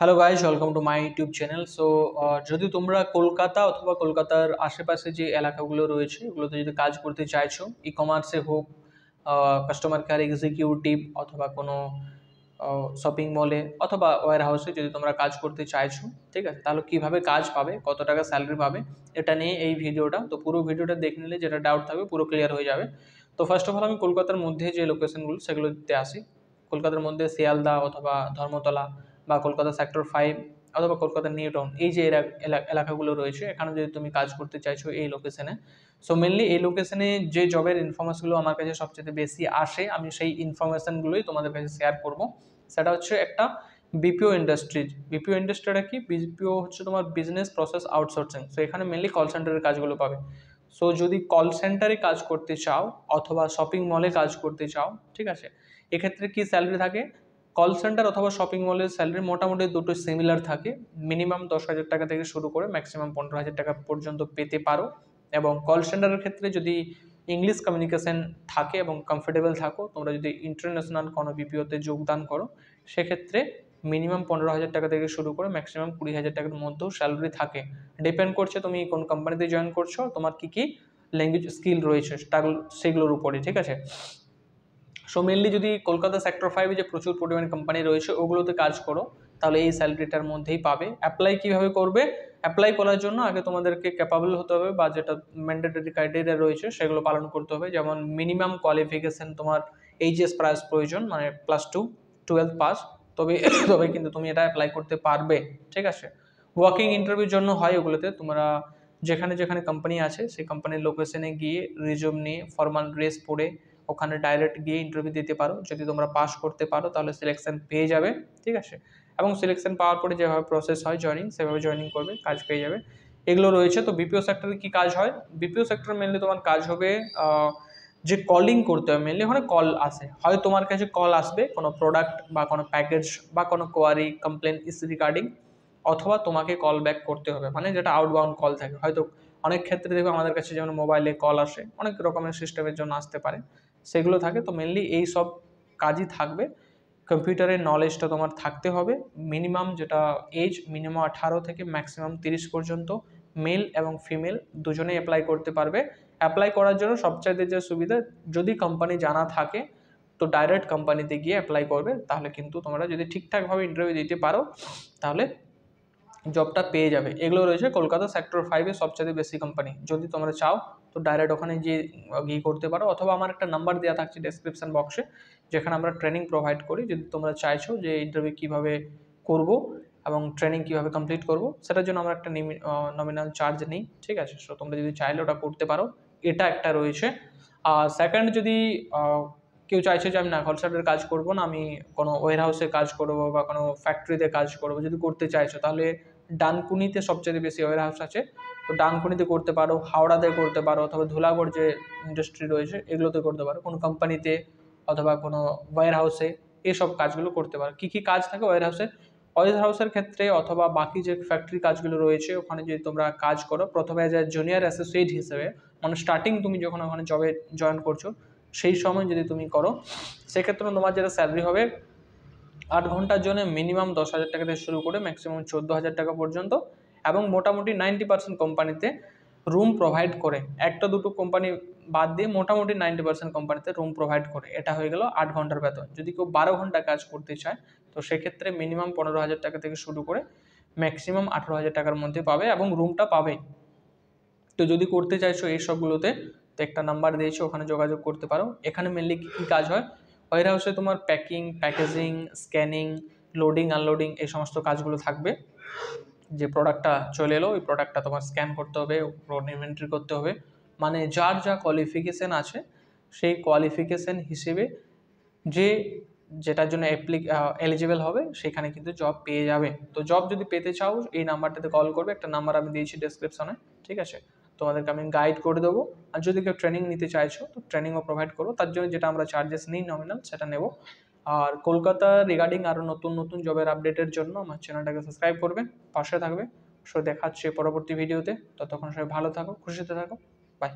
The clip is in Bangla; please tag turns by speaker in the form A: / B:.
A: Hello guys, welcome to my YouTube channel. So যদি তোমরা কলকাতা অথবা কলকাতার আশেপাশে যে এলাকাগুলো রয়েছে ওগুলোতে যদি কাজ করতে চাইছো, ই কমার্সে হোক, কাস্টমার কেয়ার এক্সিকিউটিভ অথবা কোনো শপিং মলে অথবা ওয়্যার হাউসে যদি তোমরা কাজ করতে চাইছো, ঠিক আছে, তাহলে কিভাবে কাজ পাবে, কত টাকা স্যালারি পাবে, এটা নিয়ে এই ভিডিওটা। তো পুরো ভিডিওটা দেখে নিলে যেটা ডাউট থাকবে পুরো ক্লিয়ার হয়ে যাবে। তো ফার্স্ট অফ অল আমি কলকাতার মধ্যে যে লোকেশনগুলো সেগুলো দিতে আসি। কলকাতার মধ্যে শিয়ালদা অথবা ধর্মতলা বা কলকাতা সেক্টর 5 অথবা কলকাতার নিউ টাউন, এই যে এলাকাগুলো রয়েছে, এখানে যদি তুমি কাজ করতে চাইছো এই লোকেশনে, সো মেনলি এই লোকেশনে যে জবের ইনফরমেশনগুলো আমার কাছে সবচেয়ে বেশি আসে, আমি সেই ইনফরমেশনগুলোই তোমাদের কাছে শেয়ার করব। সেটা হচ্ছে একটা বিপিও ইন্ডাস্ট্রি। বিপিও ইন্ডাস্ট্রিটা কি? বিপিও হচ্ছে তোমার বিজনেস প্রসেস আউটসোর্সিং। সো এখানে মেনলি কল সেন্টারের কাজগুলো পাবে। সো যদি কল সেন্টারে কাজ করতে চাও অথবা শপিং মলে কাজ করতে চাও, ঠিক আছে, এক্ষেত্রে কি স্যালারি থাকে? কল সেন্টার অথবা শপিং মলের স্যালারি মোটামুটি দুটো সিমিলার থাকে। মিনিমাম 10,000 টাকা থেকে শুরু করে ম্যাক্সিমাম 15,000 টাকা পর্যন্ত পেতে পারো। এবং কল সেন্টারের ক্ষেত্রে যদি ইংলিশ কমিউনিকেশন থাকে এবং কমফোর্টেবল থাকো, তোমরা যদি ইন্টারন্যাশনাল কোনো বিপিওতে যোগদান করো, সেক্ষেত্রে মিনিমাম 15,000 টাকা থেকে শুরু করে ম্যাক্সিমাম 20,000 টাকার মধ্যেও স্যালারি থাকে। ডিপেন্ড করছে তুমি কোন কোম্পানিতে জয়েন করছো, তোমার কী কী ল্যাঙ্গুয়েজ স্কিল রয়েছে সেগুলোর উপরে, ঠিক আছে। সো মেনলি যদি কলকাতা সেক্টর 5-এ যে প্রচুর পরিমাণে কোম্পানি রয়েছে ওগুলোতে কাজ করো, তাহলে এই স্যালারিটার মধ্যেই পাবে। অ্যাপ্লাই কীভাবে করবে? অ্যাপ্লাই করার জন্য আগে তোমাদেরকে ক্যাপাবল হতে হবে, বা যেটা ম্যান্ডেটরি ক্রাইটেরিয়া রয়েছে সেগুলো পালন করতে হবে। যেমন মিনিমাম কোয়ালিফিকেশান তোমার এইচএস প্রাইস প্রয়োজন, মানে +2 12 পাস, তবে তবে কিন্তু তুমি এটা অ্যাপ্লাই করতে পারবে, ঠিক আছে। ওয়ার্কিং ইন্টারভিউর জন্য হয় ওগুলোতে, তোমরা যেখানে যেখানে কোম্পানি আছে সেই কোম্পানির লোকেশনে গিয়ে রিজিউম নিয়ে ফর্মাল ড্রেস পরে ওখানে ডাইরেক্ট গিয়ে ইন্টারভিউ দিতে পারো। যদি তোমরা পাস করতে পারো তাহলে সিলেকশন পেয়ে যাবে, ঠিক আছে। এবং সিলেকশন পাওয়ার পরে যেভাবে প্রসেস হয় জয়নিং, সেভাবে জয়নিং করবে, কাজ পেয়ে যাবে। এগুলো রয়েছে। তো বিপিও সেক্টরে কি কাজ হয়? বিপিও সেক্টরে মেনলি তোমার কাজ হবে যে কলিং করতে হবে। মেনলি ওখানে কল আসে, হয় তোমার কাছে কল আসবে কোনো প্রোডাক্ট বা কোনো প্যাকেজ বা কোনো কোয়ারি কমপ্লেন ইস রিগার্ডিং, অথবা তোমাকে কল ব্যাক করতে হবে, মানে যেটা আউটবাউন্ড কল থাকে। হয়তো অনেক ক্ষেত্রে দেখবে আমাদের কাছে যেমন মোবাইলে কল আসে, অনেক রকমের সিস্টেমের জন্য আসতে পারে, সেগুলো থাকে। তো মেনলি এই সব কাজই থাকবে। কম্পিউটারের নলেজটা তোমার থাকতে হবে। মিনিমাম যেটা এজ, মিনিমাম 18 থেকে ম্যাক্সিমাম 30 পর্যন্ত, মেল এবং ফিমেল দুজনেই অ্যাপ্লাই করতে পারবে। অ্যাপ্লাই করার জন্য সবচাইতে যে সুবিধা, যদি কোম্পানি জানা থাকে তো ডাইরেক্ট কোম্পানিতে গিয়ে অ্যাপ্লাই করবে। তাহলে কিন্তু তোমরা যদি ঠিকঠাকভাবে ইন্টারভিউ দিতে পারো তাহলে জবটা পেয়ে যাবে। এগুলো রয়েছে কলকাতা সেক্টর 5-এ সবচেয়ে বেশি কোম্পানি। যদি তোমরা চাও তো ডাইরেক্ট ওখানে গিয়ে করতে পারো, অথবা আমার একটা নাম্বার দেওয়া থাকছে ডেসক্রিপশন বক্সে, যেখানে আমরা ট্রেনিং প্রোভাইড করি। যদি তোমরা চাইছো যে ইন্টারভিউ কীভাবে করব এবং ট্রেনিং কীভাবে কমপ্লিট করব, সেটার জন্য আমরা একটা নমিনাল চার্জ নিই, ঠিক আছে। সো তোমরা যদি চাইলে ওটা করতে পারো, এটা একটা রয়েছে। আর সেকেন্ড, যদি কেউ চাইছে যে আমি না কল সেন্টারে কাজ করবো না, আমি কোনো ওয়্যার হাউসে কাজ করবো বা কোনো ফ্যাক্টরিতে কাজ করবো, যদি করতে চাইছো, তাহলে ডানকুনিতে সবচেয়ে বেশি ওয়্যার হাউস আছে। তো ডানকুনিতে করতে পারো, হাওড়াতে করতে পারো, অথবা ধুলাগড় যে ইন্ডাস্ট্রি রয়েছে এগুলোতে করতে পারো, কোনো কোম্পানিতে অথবা কোনো ওয়্যার হাউসে এইসব কাজগুলো করতে পারো। কী কী কাজ থাকে ওয়্যার হাউসে? ওয়্যার হাউসের ক্ষেত্রে অথবা বাকি যে ফ্যাক্টরি কাজগুলো রয়েছে ওখানে যদি তোমরা কাজ করো, প্রথমে অ্যাজ এ জুনিয়র অ্যাসোসিয়েট হিসেবে, মানে স্টার্টিং তুমি যখন ওখানে জবে জয়েন করছো সেই সময় যদি তুমি করো, সেক্ষেত্রে তোমার যেটা স্যালারি হবে 8 ঘন্টার জন্য মিনিমাম 10,000 টাকা থেকে শুরু করে ম্যাক্সিমাম 14,000 টাকা পর্যন্ত। এবং মোটামুটি 90% কোম্পানিতে রুম প্রোভাইড করে, একটা দুটো কোম্পানি বাদ দিয়ে মোটামুটি 90% কোম্পানিতে রুম প্রোভাইড করে। এটা হয়ে গেল 8 ঘন্টার বেতন। যদি কেউ 12 ঘন্টা কাজ করতে চায় তো সেক্ষেত্রে মিনিমাম 15,000 টাকা থেকে শুরু করে ম্যাক্সিমাম 18,000 টাকার মধ্যে পাবে এবং রুমটা পাবে। তো যদি করতে চাইছো এই সবগুলোতে, তো একটা নাম্বার দিয়েছো, ওখানে যোগাযোগ করতে পারো। এখানে মেনলি কী কাজ হয়? ওয়্যার হাউসে তোমার packing, packaging, scanning, loading unloading এই সমস্ত কাজগুলো থাকবে। যে প্রোডাক্টটা চলে এলো ওই প্রোডাক্টটা তোমার স্ক্যান করতে হবে, ইনভেন্টরি করতে হবে। মানে যার যা কোয়ালিফিকেশান আছে সেই কোয়ালিফিকেশান হিসেবে যে যেটার জন্য এলিজিবল হবে সেখানে কিন্তু জব পেয়ে যাবে। তো জব যদি পেতে চাও এই নাম্বারটাতে কল করবে, একটা নাম্বার আমি দিয়েছি ডেসক্রিপশনে, ঠিক আছে। তোমাদেরকে আমি গাইড করে দেবো। আর যদি কেউ ট্রেনিং নিতে চাইছো তো ট্রেনিংও প্রোভাইড করবো, তার জন্য যেটা আমরা চার্জেস নিই নমিনাল সেটা নেব। আর কলকাতা রিগার্ডিং আরও নতুন নতুন জবের আপডেটের জন্য আমার চ্যানেলটাকে সাবস্ক্রাইব করবে, পাশে থাকবে। সো দেখাচ্ছে পরবর্তী ভিডিওতে। ততক্ষণ সবাই ভালো থাকো, খুশিতে থাকো, বাই।